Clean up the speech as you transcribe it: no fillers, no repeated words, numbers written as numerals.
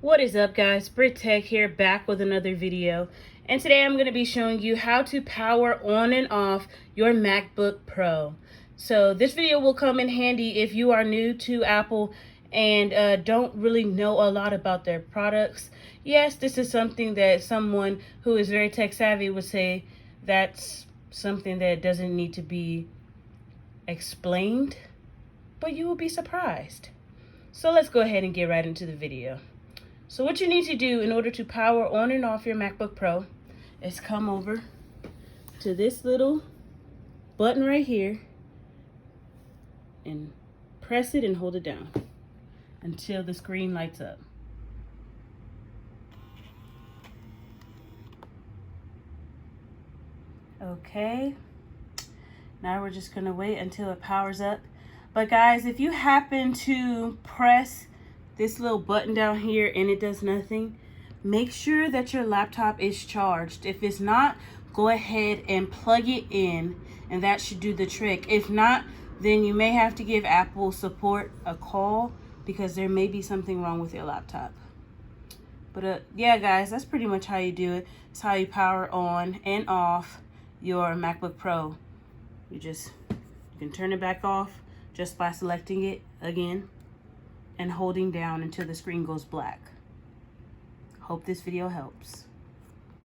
What is up, guys? Brit Tech here, back with another video. And today I'm going to be showing you how to power on and off your MacBook Pro. So this video will come in handy if you are new to Apple and don't really know a lot about their products. Yes, this is something that someone who is very tech savvy would say that's something that doesn't need to be explained, but you will be surprised. So let's go ahead and get right into the video. So what you need to do in order to power on and off your MacBook Pro is come over to this little button right here and press it and hold it down until the screen lights up. Okay, now we're just gonna wait until it powers up. But guys, if you happen to press this little button down here and it does nothing, make sure that your laptop is charged. If it's not, go ahead and plug it in and that should do the trick. If not, then you may have to give Apple support a call because there may be something wrong with your laptop. But yeah guys, that's pretty much how you do it. It's how you power on and off your MacBook Pro. You can turn it back off just by selecting it again and holding down until the screen goes black. Hope this video helps.